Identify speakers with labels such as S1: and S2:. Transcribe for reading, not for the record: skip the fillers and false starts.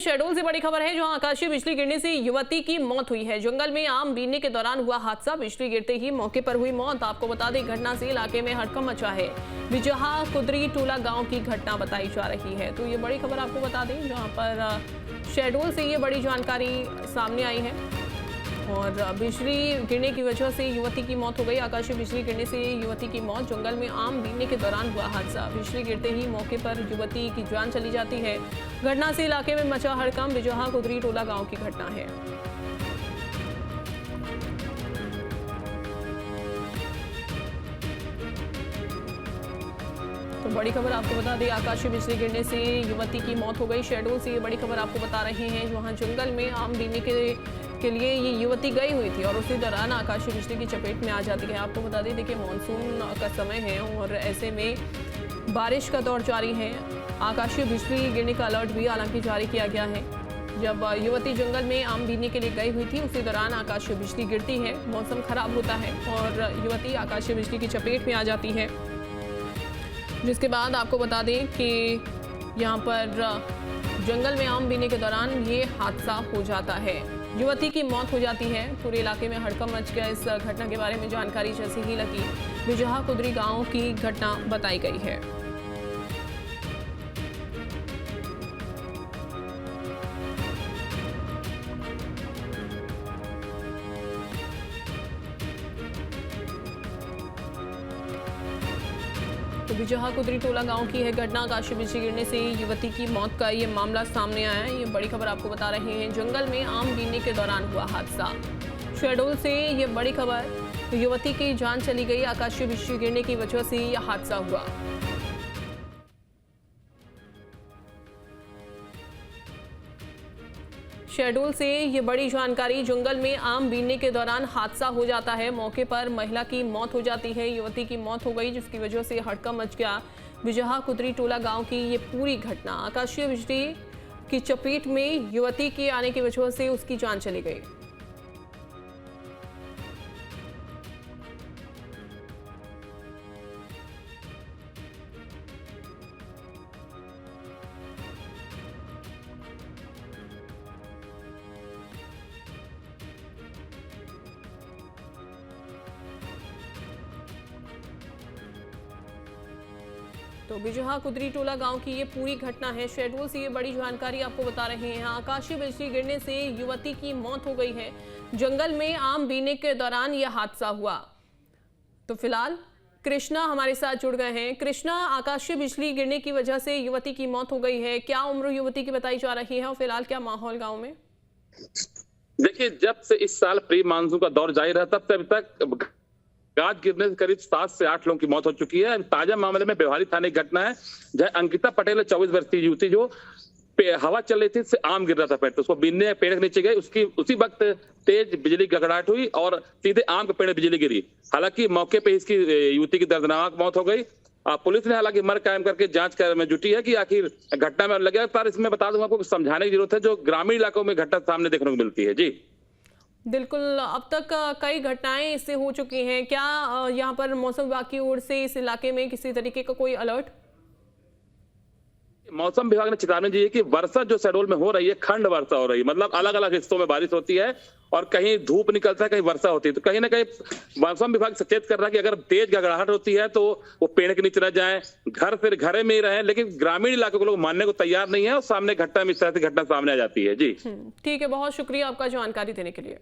S1: शहडोल से बड़ी खबर है, जहां आकाशीय बिजली गिरने से युवती की मौत हुई है। जंगल में आम बीनने के दौरान हुआ हादसा, बिजली गिरते ही मौके पर हुई मौत। आपको बता दें, घटना से इलाके में हड़कंप मचा है। बिजहा कुदरी टोला गांव की घटना बताई जा रही है। तो ये बड़ी खबर आपको बता दें, जहां पर शहडोल से ये बड़ी जानकारी सामने आई है और बिजली गिरने की वजह से युवती की मौत हो गई। आकाशीय बिजली गिरने से युवती की मौत। जंगल में आम बीनने के दौरान हुआ हादसा, बिजली गिरते ही मौके पर युवती की जान चली जाती है। घटना से इलाके में मचा हड़कंप। बिजहा कुदरी टोला गांव की घटना है। तो बड़ी खबर आपको बता दें, आकाशीय बिजली गिरने से युवती की मौत हो गई। शहडोल से ये बड़ी खबर आपको बता रहे हैं, जहां जंगल में आम बीनने के लिए ये युवती गई हुई थी और उसी दौरान आकाशीय बिजली की चपेट में आ जाती है। आपको बता दें, देखिए मानसून का समय है और ऐसे में बारिश का दौर जारी है। आकाशीय बिजली गिरने का अलर्ट भी हालांकि जारी किया गया है। जब युवती जंगल में आम बीनने के लिए गई हुई थी, उसी दौरान आकाशीय बिजली गिरती है, मौसम खराब होता है और युवती आकाशीय बिजली की चपेट में आ जाती है। जिसके बाद आपको बता दें कि यहाँ पर जंगल में आम बीनने के दौरान ये हादसा हो जाता है, युवती की मौत हो जाती है। पूरे इलाके में हड़कंप मच गया। इस घटना के बारे में जानकारी जैसे ही लगी, बिजहा कुदरी गांव की घटना बताई गई है। तो बिजहा कुदरी टोला गांव की है घटना। आकाशीय बिजली गिरने से युवती की मौत का ये मामला सामने आया है। ये बड़ी खबर आपको बता रहे हैं, जंगल में आम बीनने के दौरान हुआ हादसा। शहडोल से ये बड़ी खबर, युवती की जान चली गई। आकाशीय बिजली गिरने की वजह से यह हादसा हुआ। शहडोल से ये बड़ी जानकारी, जंगल में आम बीनने के दौरान हादसा हो जाता है। मौके पर महिला की मौत हो जाती है, युवती की मौत हो गई, जिसकी वजह से हड़कंप मच गया। बिजहा कुदरी टोला गांव की ये पूरी घटना, आकाशीय बिजली की चपेट में युवती के आने की वजह से उसकी जान चली गई। तो बिजहा कुदरी टोला गांव की ये पूरी घटना है। शहडोल से ये बड़ी जानकारी आपको बता रहे हैं। आकाशीय बिजली गिरने से युवती की मौत हो गई है। जंगल में आम बीनने के दौरान यह हादसा हुआ। तो फिलहाल कृष्णा हमारे साथ जुड़ गए हैं। कृष्णा, आकाशीय बिजली गिरने की वजह से युवती की मौत हो गई है, क्या उम्र युवती की बताई जा रही है और फिलहाल क्या माहौल गाँव में?
S2: देखिए, जब से इस साल प्री मानसून का दौर जारी रहा, तब से अभी तक गाज गिरने से करीब 7 से 8 लोगों की मौत हो चुकी है। ताजा मामले में व्यवहारी थाने की घटना है, जहां अंकिता पटेल 24 वर्षीय युवती जो हवा चल रही थी से आम गिर रहा था पेड़, तो उसको बीनने पेड़ के नीचे गए। उसकी उसी वक्त तेज बिजली गड़गड़ाहट हुई और सीधे आम के पेड़ में बिजली गिरी। हालांकि मौके पे इसकी युवती की दर्दनाक मौत हो गई। पुलिस ने हालांकि मर्ग कायम करके जांच में जुटी है कि आखिर घटना में लगे। पर इसमें बता दूं आपको, समझाने की जरूरत है, जो ग्रामीण इलाकों में घटना सामने देखने को मिलती है। जी
S1: बिल्कुल, अब तक कई घटनाएं इससे हो चुकी हैं। क्या यहाँ पर मौसम विभाग की ओर से इस इलाके में किसी तरीके का कोई अलर्ट?
S2: मौसम विभाग ने चेतावनी दी है कि वर्षा जो शहडोल में हो रही है, खंड वर्षा हो रही है, मतलब अलग अलग हिस्सों में बारिश होती है और कहीं धूप निकलता है, कहीं वर्षा होती है। तो कहीं ना कहीं मौसम विभाग सचेत कर रहा है कि अगर तेज गड़गड़ाहट होती है तो वो पेड़ के नीचे रह जाएं, घर फिर घरे में ही रहें। लेकिन ग्रामीण इलाकों के लोग मानने को तैयार नहीं है और सामने घटना में इस तरह से घटना सामने आ जाती है। जी
S1: ठीक है, बहुत शुक्रिया आपका जानकारी देने के लिए।